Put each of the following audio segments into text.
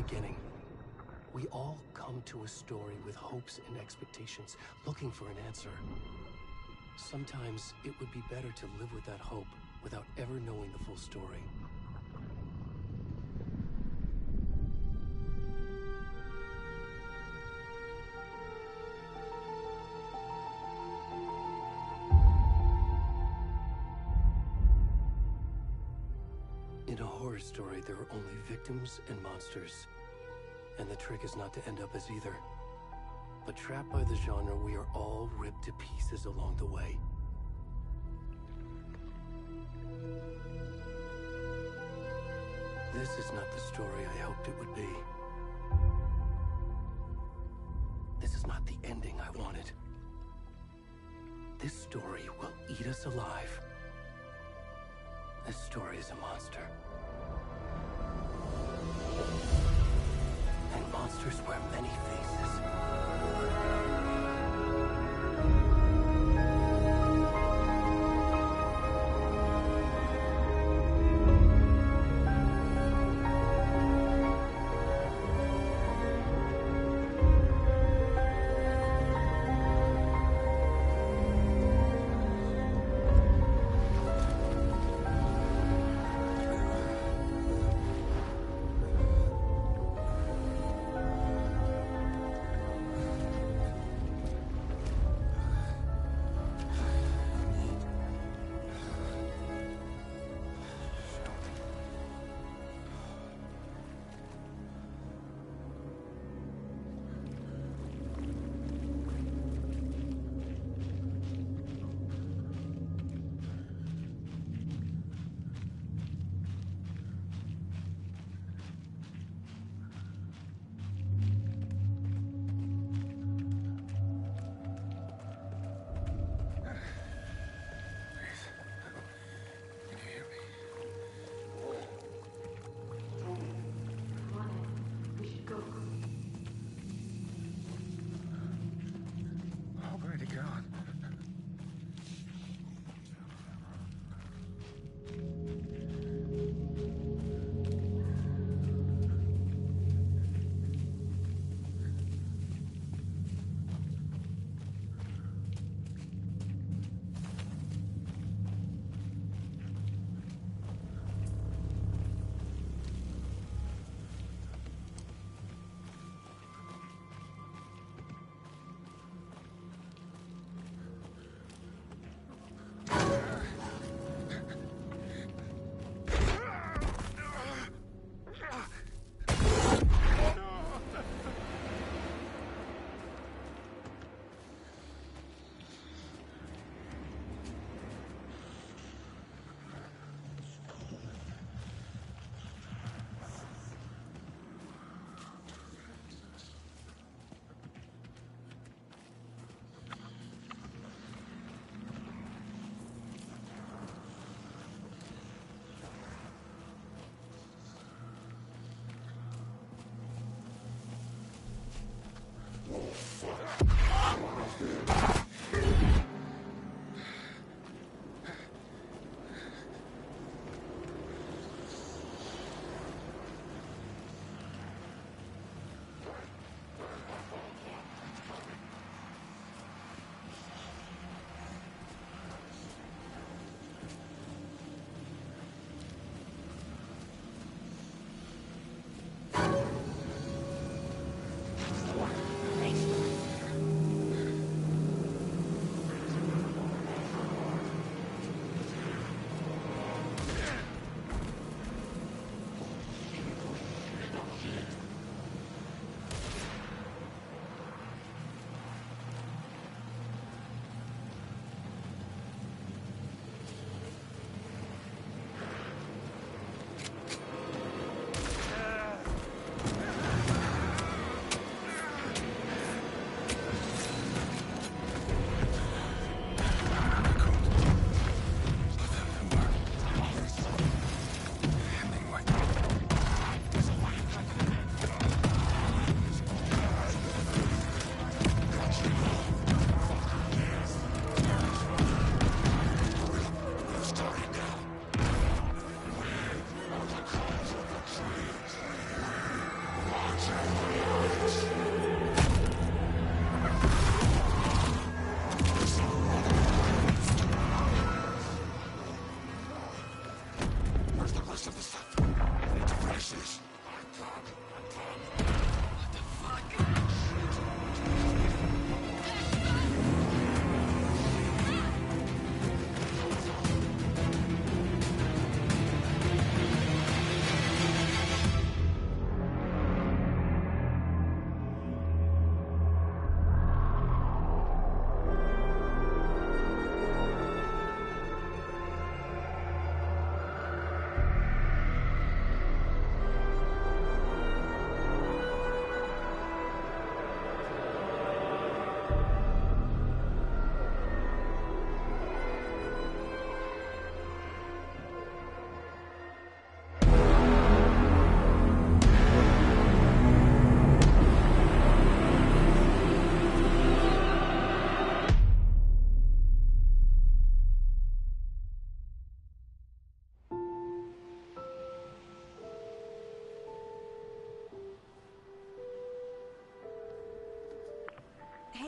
beginning. We all come to a story with hopes and expectations, looking for an answer. Sometimes it would be better to live with that hope without ever knowing the full story. In a horror story, there are only victims and monsters. And the trick is not to end up as either. But trapped by the genre, we are all ripped to pieces along the way. This is not the story I hoped it would be. This is not the ending I wanted. This story will eat us alive. This story is a monster. And monsters wear many faces.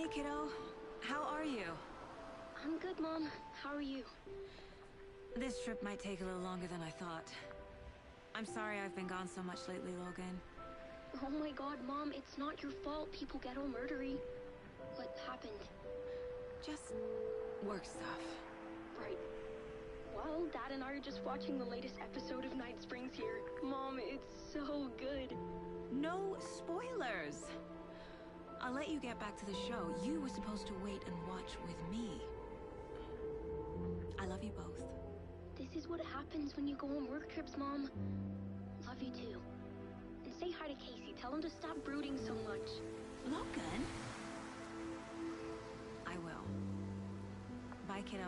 kiddo. How are you? I'm good, Mom. How are you? This trip might take a little longer than I thought. I'm sorry I've been gone so much lately, Logan. Oh my god, Mom, it's not your fault people get all murdery. What happened? Just work stuff. Right. Well, Dad and I are just watching the latest episode of Night Springs here. Mom, it's so good. No spoilers! I'll let you get back to the show. You were supposed to wait and watch with me. I love you both. This is what happens when you go on work trips, Mom. Love you too. And say hi to Casey. Tell him to stop brooding so much. Logan? I will. Bye, kiddo.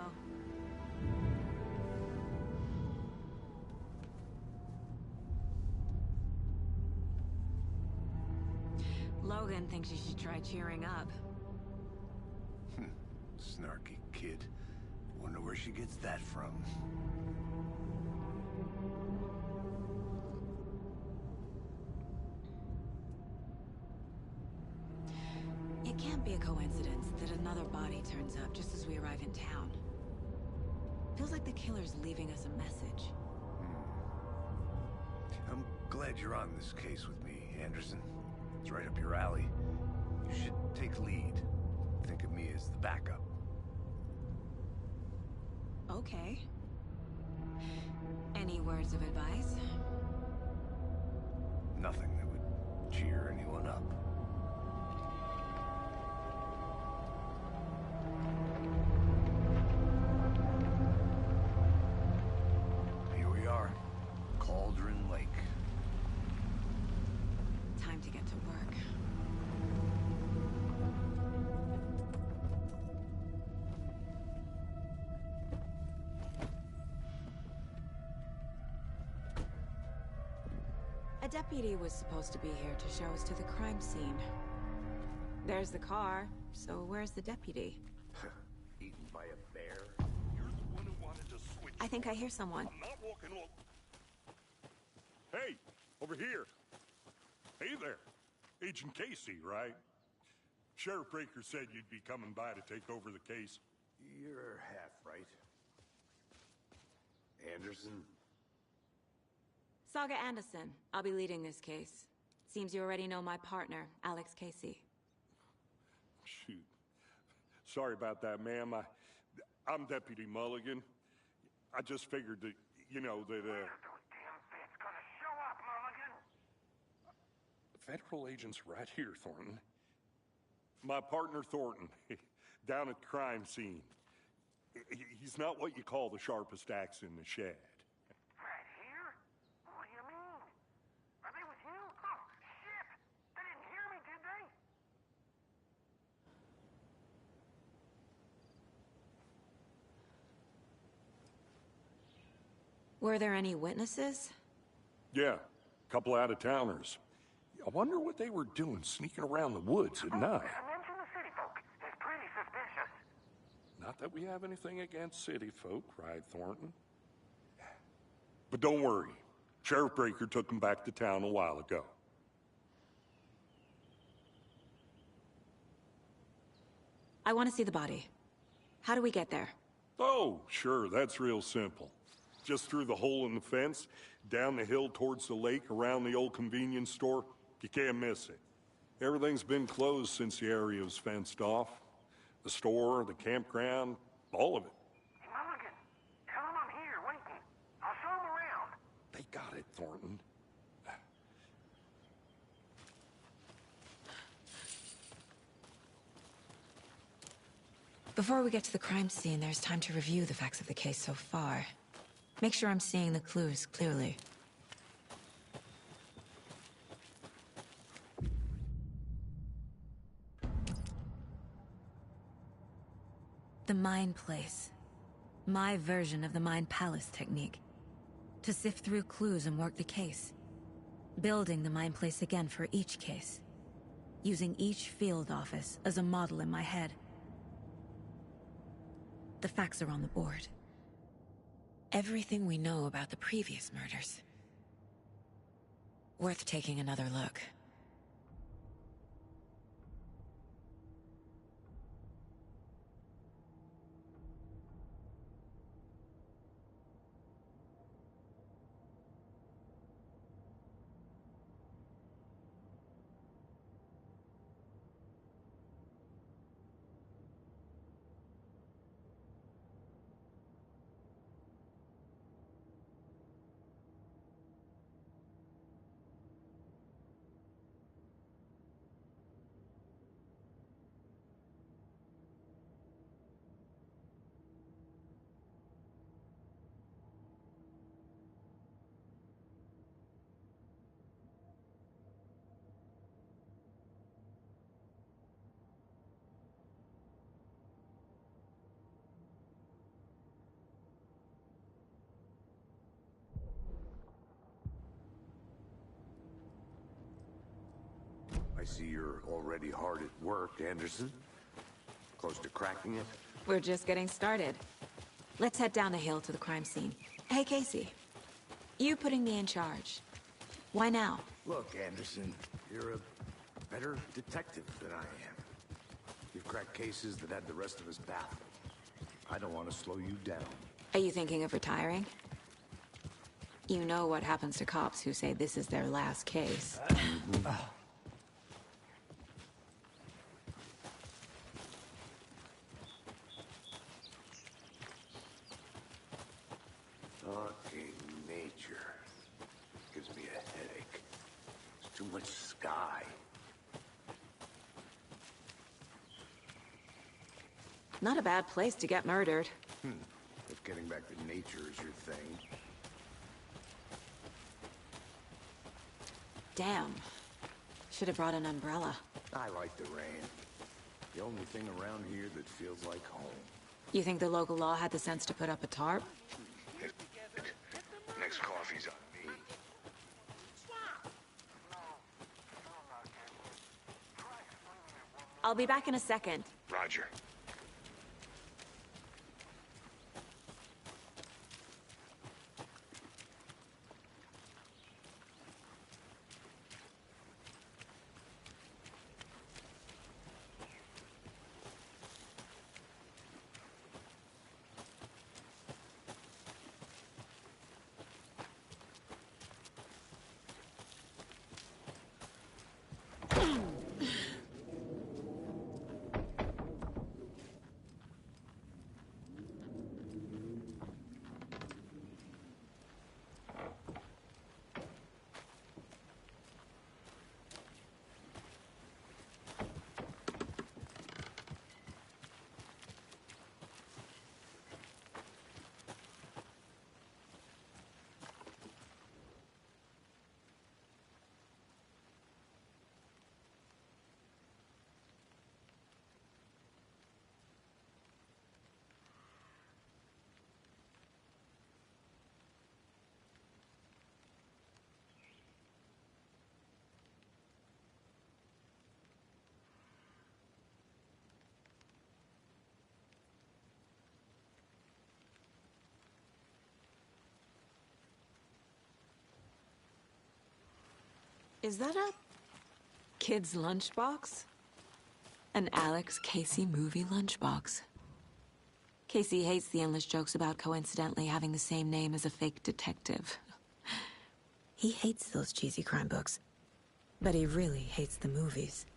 Logan thinks you should try cheering up. Snarky kid. Wonder where she gets that from. It can't be a coincidence that another body turns up just as we arrive in town. Feels like the killer's leaving us a message. I'm glad you're on this case with me, Anderson. It's right up your alley. You should take lead. Think of me as the backup. Okay. Any words of advice? Nothing that would cheer anyone up. Here we are. Cauldron Lake. Time to get to work. A deputy was supposed to be here to show us to the crime scene. There's the car, so where's the deputy? Eaten by a bear? You're the one who wanted to switch. I think I hear someone. I'm not walking along. Hey, over here. Hey there. Agent Casey, right? Sheriff Breaker said you'd be coming by to take over the case. You're half right. Anderson? Saga Anderson. I'll be leading this case. Seems you already know my partner, Alex Casey. Shoot. Sorry about that, ma'am. I'm Deputy Mulligan. I just figured that, you know, that, Federal agent's right here, Thornton. My partner, Thornton, down at the crime scene. He's not what you call the sharpest axe in the shed. Right here? What do you mean? Are they with you? Oh, shit! They didn't hear me, did they? Were there any witnesses? Yeah, a couple out-of-towners. I wonder what they were doing sneaking around the woods at night. Mention the city folk. It's pretty suspicious. Not that we have anything against city folk, right, Thornton? But don't worry. Sheriff Breaker took them back to town a while ago. I want to see the body. How do we get there? Oh, sure, that's real simple. Just through the hole in the fence, down the hill towards the lake, around the old convenience store. You can't miss it. Everything's been closed since the area was fenced off. The store, the campground, all of it. Mulligan, tell them I'm here, waiting. I'll show them around. They got it, Thornton. Before we get to the crime scene, there's time to review the facts of the case so far. Make sure I'm seeing the clues clearly. The Mind Place. My version of the Mind Palace technique. To sift through clues and work the case. Building the Mind Place again for each case. Using each field office as a model in my head. The facts are on the board. Everything we know about the previous murders. Worth taking another look. I see you're already hard at work, Anderson. Close to cracking it? We're just getting started. Let's head down the hill to the crime scene. Hey, Casey. You putting me in charge. Why now? Look, Anderson, you're a better detective than I am. You've cracked cases that had the rest of us baffled. I don't want to slow you down. Are you thinking of retiring? You know what happens to cops who say this is their last case. Talking nature gives me a headache. There's too much sky. Not a bad place to get murdered. If getting back to nature is your thing. Damn. Should have brought an umbrella. I like the rain. The only thing around here that feels like home. You think the local law had the sense to put up a tarp? Next coffee's on me. I'll be back in a second. Roger. Is that a kid's lunchbox? An Alex Casey movie lunchbox. Casey hates the endless jokes about coincidentally having the same name as a fake detective. He hates those cheesy crime books, but he really hates the movies.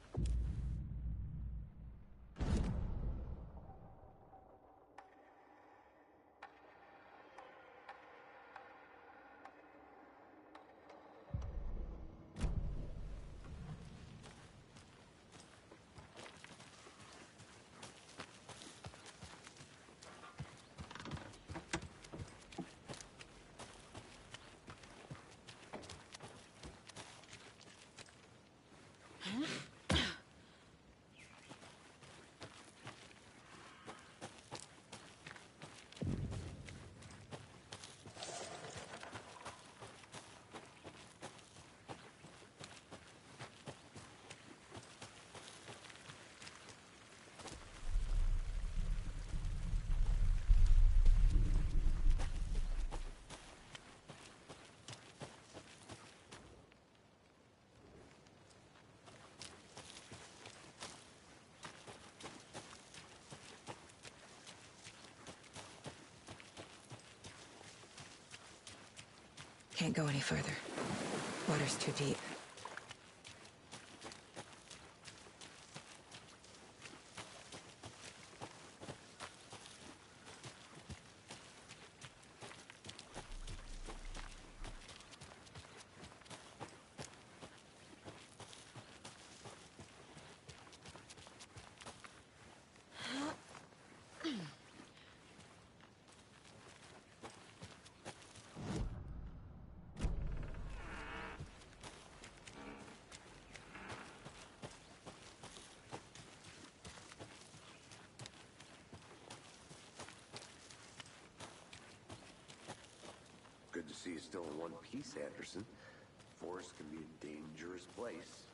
Can't go any further. Water's too deep. Good to see you still in one piece, Anderson. Forest can be a dangerous place.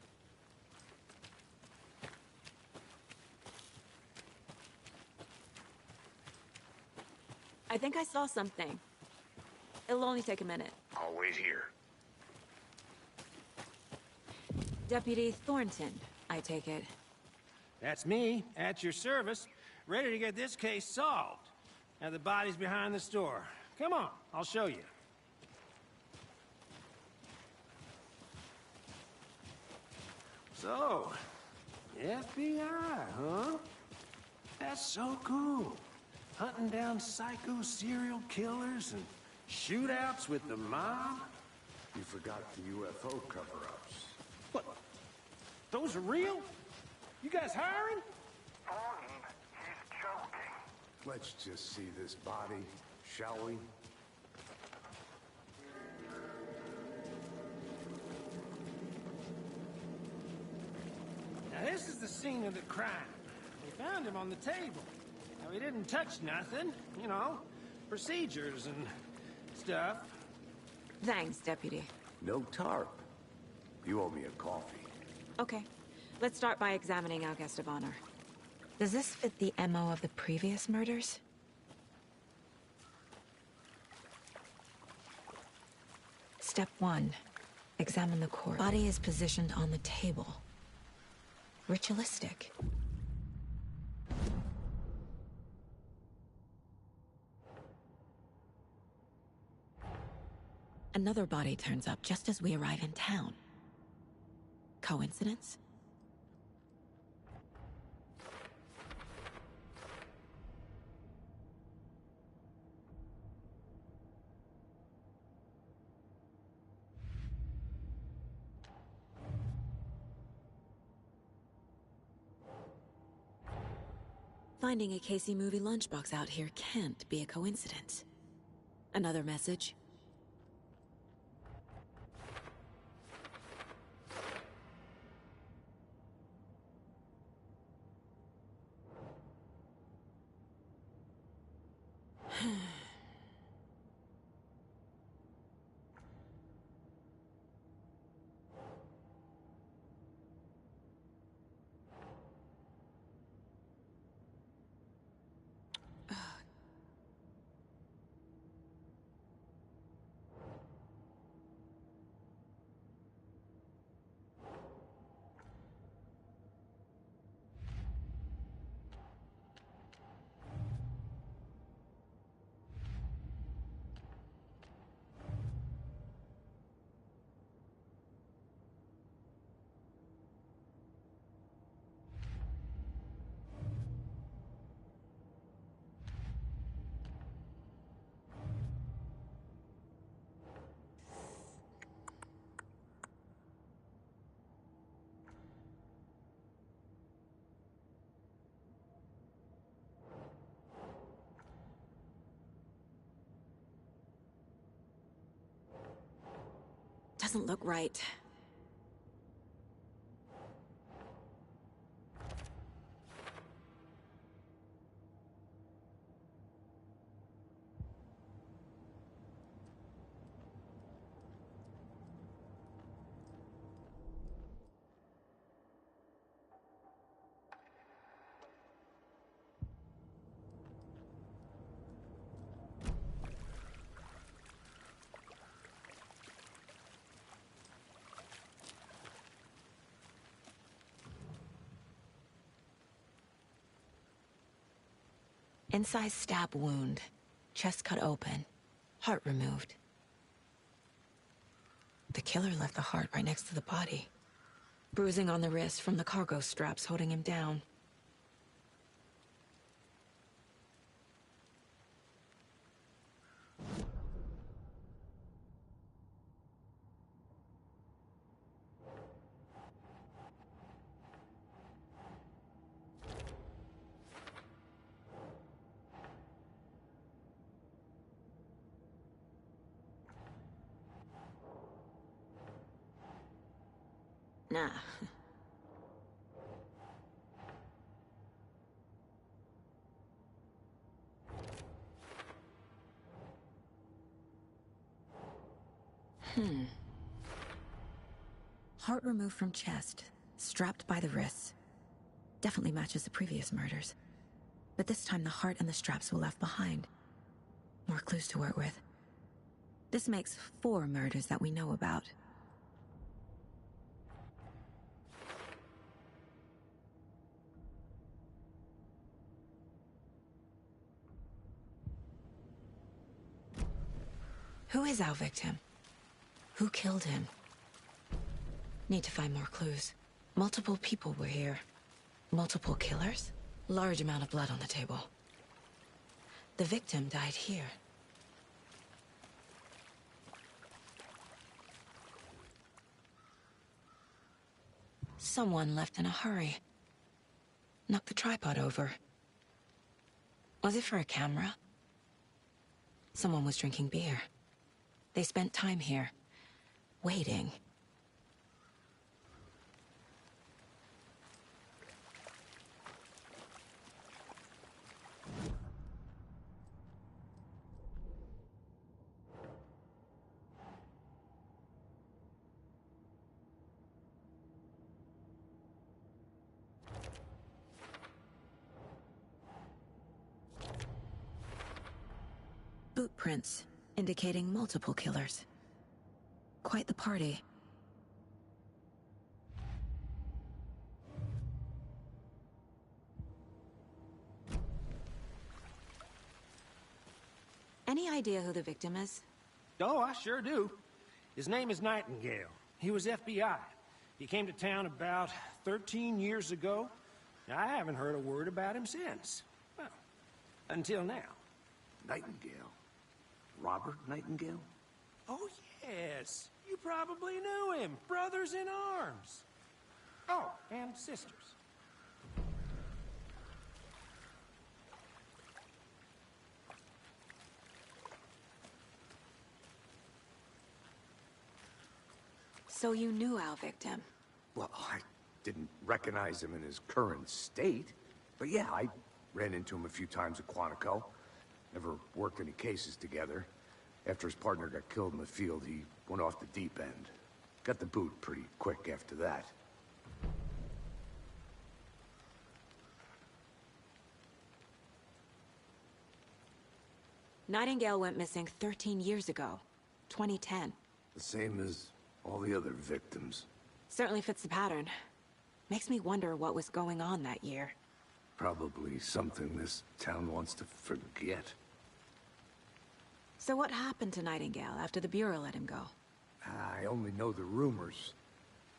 I think I saw something. It'll only take a minute. I'll wait here. Deputy Thornton, I take it. That's me, at your service, ready to get this case solved. Now the body's behind the store. Come on, I'll show you. So, FBI, huh? That's so cool. Hunting down psycho serial killers and shootouts with the mob? You forgot the UFO cover-ups. What? Those are real? You guys hiring? Thornton, he's joking. Let's just see this body, shall we? Now this is the scene of the crime. We found him on the table. Now he didn't touch nothing, you know, procedures and stuff. Thanks, Deputy. No tarp. You owe me a coffee. Okay. Let's start by examining our guest of honor. Does this fit the MO of the previous murders? Step 1. Examine the corpse. Body is positioned on the table. Ritualistic. Another body turns up just as we arrive in town. Coincidence? Finding a Casey movie lunchbox out here can't be a coincidence. Another message? Doesn't look right. Incised stab wound. Chest cut open. Heart removed. The killer left the heart right next to the body. Bruising on the wrist from the cargo straps holding him down. Nah. Heart removed from chest, strapped by the wrists. Definitely matches the previous murders. But this time the heart and the straps were left behind. More clues to work with. This makes 4 murders that we know about. Who is our victim? Who killed him? Need to find more clues. Multiple people were here. Multiple killers? Large amount of blood on the table. The victim died here. Someone left in a hurry. Knocked the tripod over. Was it for a camera? Someone was drinking beer. They spent time here, waiting. Boot prints, indicating multiple killers. Quite the party. Any idea who the victim is? Oh, I sure do. His name is Nightingale. He was FBI. He came to town about 13 years ago. I haven't heard a word about him since. Well, until now. Nightingale? Robert Nightingale? Oh, yes. You probably knew him. Brothers in arms. Oh, and sisters. So you knew our victim? Well, I didn't recognize him in his current state. But yeah, I ran into him a few times at Quantico. Never worked any cases together. After his partner got killed in the field, he went off the deep end. Got the boot pretty quick after that. Nightingale went missing 13 years ago, 2010. The same as all the other victims. Certainly fits the pattern. Makes me wonder what was going on that year. Probably something this town wants to forget. So what happened to Nightingale after the Bureau let him go? I only know the rumors.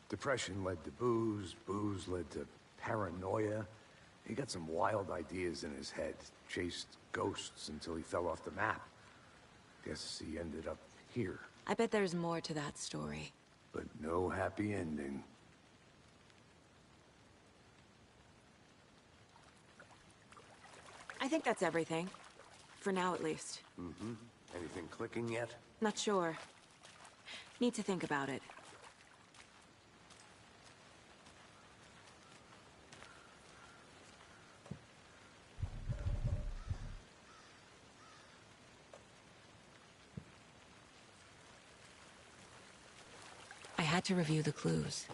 Depression led to booze, booze led to paranoia. He got some wild ideas in his head, chased ghosts until he fell off the map. Guess he ended up here. I bet there's more to that story. But no happy ending. I think that's everything. For now, at least. Mm-hmm. Anything clicking yet? Not sure. Need to think about it. I had to review the clues.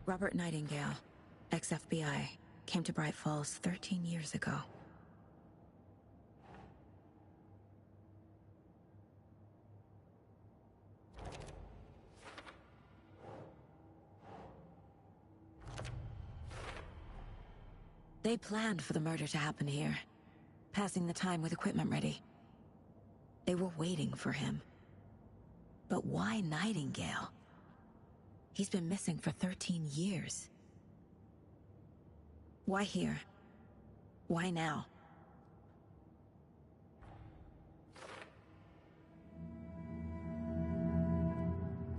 Robert Nightingale, ex-FBI, came to Bright Falls 13 years ago. They planned for the murder to happen here, passing the time with equipment ready. They were waiting for him. But why Nightingale? He's been missing for 13 years. Why here? Why now?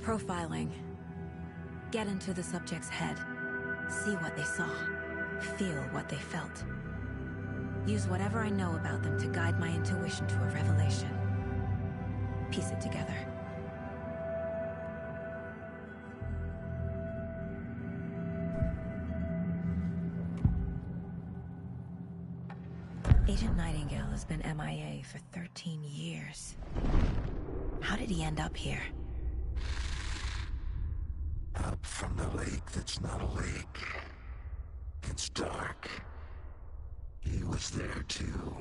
Profiling. Get into the subject's head. See what they saw. Feel what they felt. Use whatever I know about them to guide my intuition to a revelation. Piece it together. Agent Nightingale has been MIA for 13 years. How did he end up here? Up from the lake that's not a lake. It's dark. He was there too.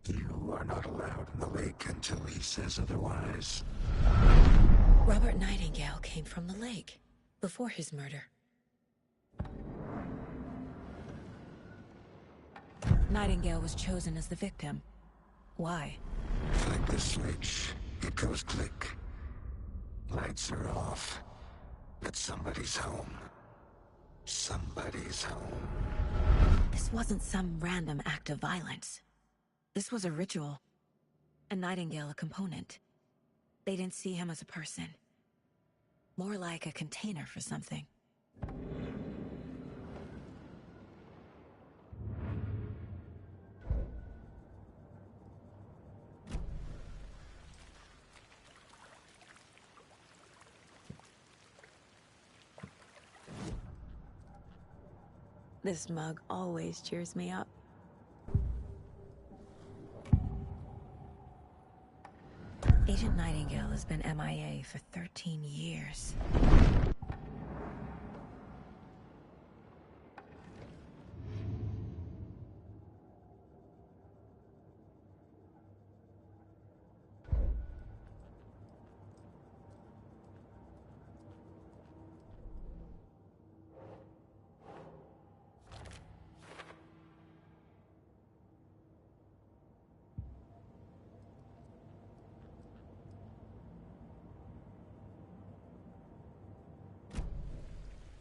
You are not allowed in the lake until he says otherwise. Robert Nightingale came from the lake, before his murder. Nightingale was chosen as the victim. Why? Flip the switch. It goes click. Lights are off. But somebody's home. Somebody's home. This wasn't some random act of violence. This was a ritual. And Nightingale a component. They didn't see him as a person. More like a container for something. This mug always cheers me up. Agent Nightingale has been MIA for 13 years.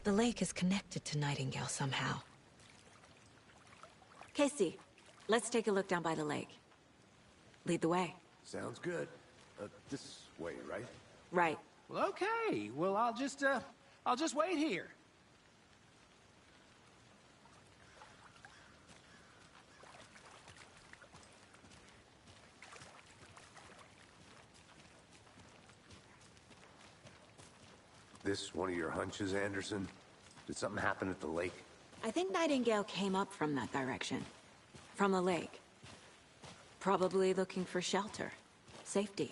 The lake is connected to Nightingale somehow. Casey, let's take a look down by the lake. Lead the way. Sounds good. This way, right? Right. Well, okay. Well, I'll just wait here. This one of your hunches, Anderson? Did something happen at the lake? I think Nightingale came up from that direction. From the lake. Probably looking for shelter. Safety.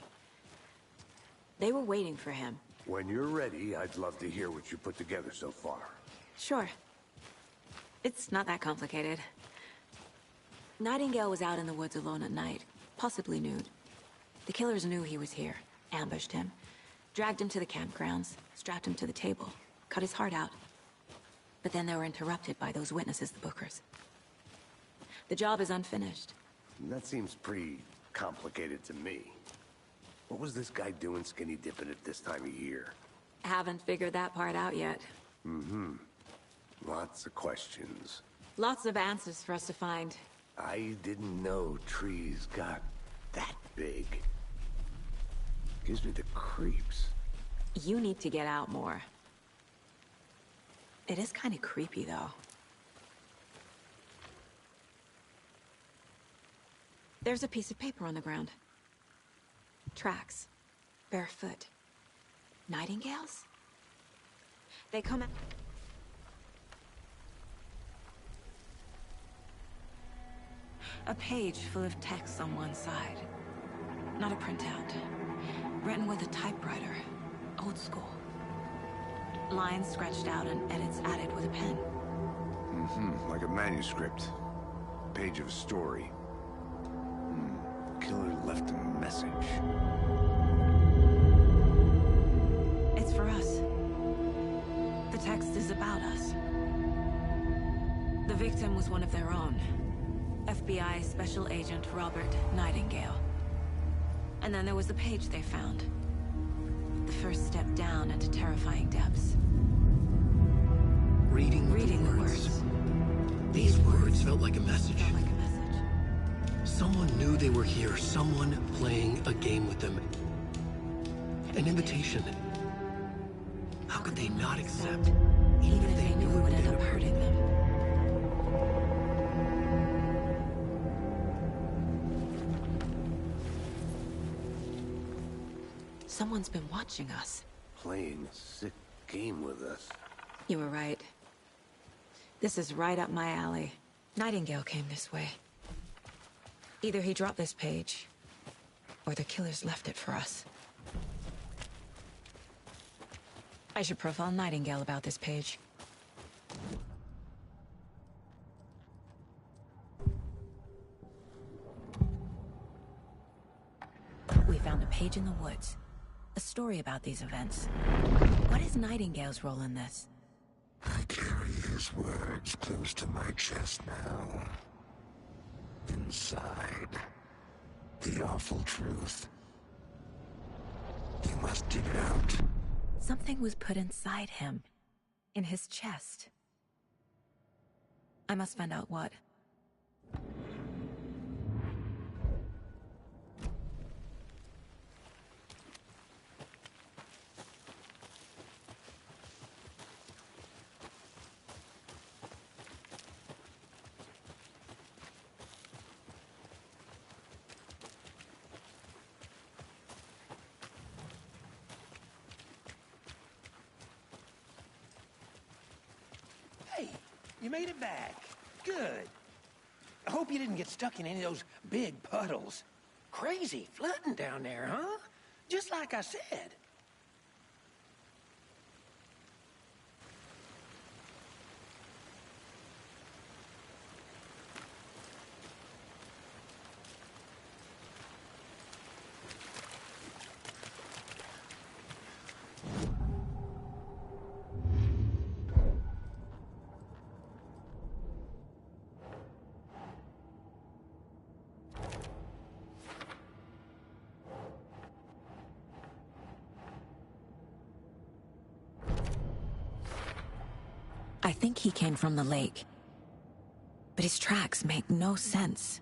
They were waiting for him. When you're ready, I'd love to hear what you put together so far. Sure. It's not that complicated. Nightingale was out in the woods alone at night, possibly nude. The killers knew he was here, ambushed him, dragged him to the campgrounds, strapped him to the table, cut his heart out. But then they were interrupted by those witnesses, the Bookers. The job is unfinished. That seems pretty complicated to me. What was this guy doing skinny dipping at this time of year? Haven't figured that part out yet. Mm-hmm. Lots of questions. Lots of answers for us to find. I didn't know trees got that big. Gives me the creeps. You need to get out more. It is kind of creepy, though. There's a piece of paper on the ground. Tracks. Barefoot. Nightingales? They come out... A page full of text on one side. Not a printout. Written with a typewriter. Old school. Lines scratched out and edits added with a pen. Mm-hmm. Like a manuscript. Page of a story. Killer left a message. It's for us. The text is about us. The victim was one of their own. FBI Special Agent Robert Nightingale. And then there was the page they found. The first step down into terrifying depths. Reading the words. These words felt like a message. Felt like a message. Someone knew they were here. Someone playing a game with them. An invitation. How could they not accept? Even if they knew it would end up hurting them. Someone's been watching us. Playing a sick game with us. You were right. This is right up my alley. Nightingale came this way. Either he dropped this page, or the killers left it for us. I should profile Nightingale about this page. We found a page in the woods. A story about these events. What is Nightingale's role in this? I carry his words close to my chest now. Inside, the awful truth. You must dig it out. Something was put inside him. In his chest. I must find out what. Hey, you made it back. Good. I hope you didn't get stuck in any of those big puddles. Crazy flooding down there, huh? Just like I said. I think he came from the lake. But his tracks make no sense.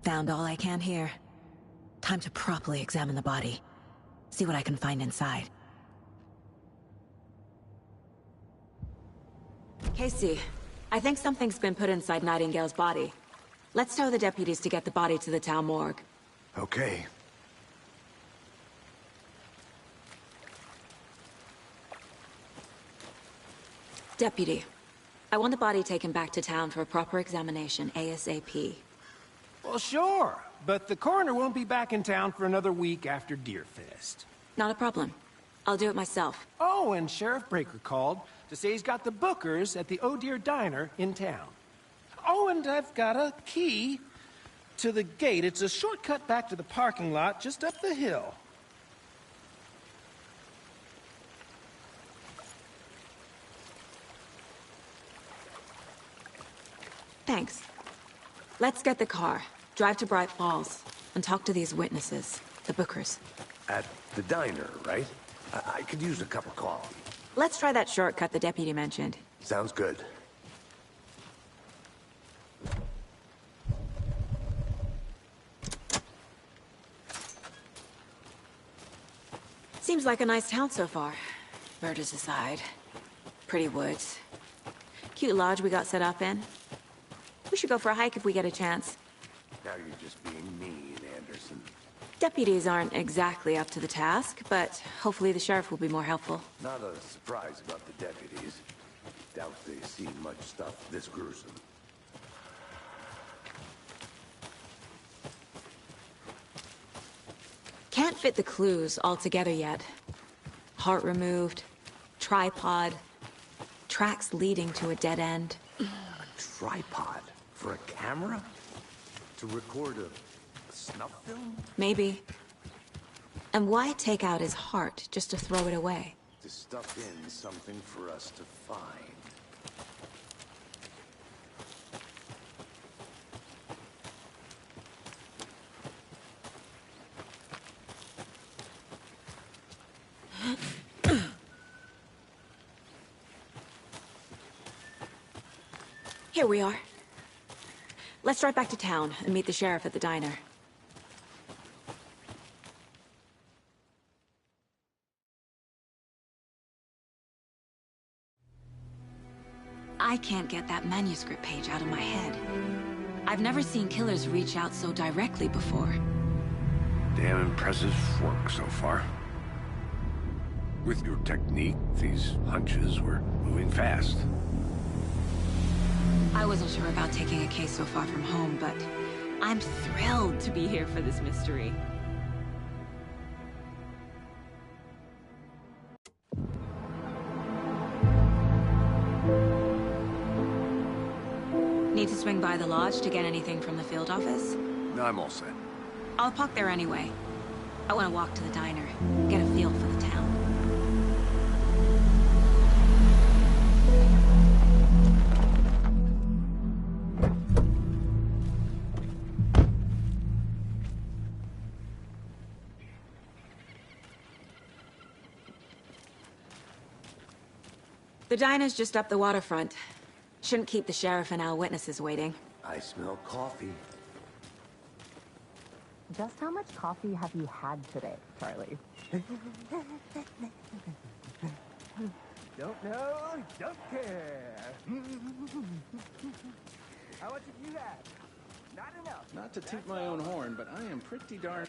Found all I can here. Time to properly examine the body. See what I can find inside. Casey, I think something's been put inside Nightingale's body. Let's tell the deputies to get the body to the town morgue. Okay. Deputy, I want the body taken back to town for a proper examination, ASAP. Well, sure. But the coroner won't be back in town for another week after Deerfest. Not a problem. I'll do it myself. Oh, and Sheriff Breaker called to say he's got the Bookers at the Oh Deer Diner in town. Oh, and I've got a key to the gate. It's a shortcut back to the parking lot just up the hill. Thanks. Let's get the car, drive to Bright Falls, and talk to these witnesses, the Bookers. At the diner, right? I could use a cup of coffee. Let's try that shortcut the deputy mentioned. Sounds good. Seems like a nice town so far. Murders aside. Pretty woods. Cute lodge we got set up in. We should go for a hike if we get a chance. Now you're just being mean, Anderson. Deputies aren't exactly up to the task, but hopefully the sheriff will be more helpful. Not a surprise about the deputies. Doubt they've seen much stuff this gruesome. Can't fit the clues all together yet. Heart removed, tripod, tracks leading to a dead end. A tripod? For a camera? To record a snuff film? Maybe. And why take out his heart just to throw it away? To stuff in something for us to find. Here we are. Let's drive back to town and meet the sheriff at the diner. I can't get that manuscript page out of my head. I've never seen killers reach out so directly before. Damn impressive work so far. With your technique, these hunches were moving fast. I wasn't sure about taking a case so far from home, but I'm thrilled to be here for this mystery. Need to swing by the lodge to get anything from the field office? No, I'm all set. I'll park there anyway. I want to walk to the diner, get a feel for the town. The diner's just up the waterfront. Shouldn't keep the sheriff and our witnesses waiting. I smell coffee. Just how much coffee have you had today, Charlie? Don't know, don't care. How much have you had? Not enough. Not to toot my own horn, but I am pretty darn...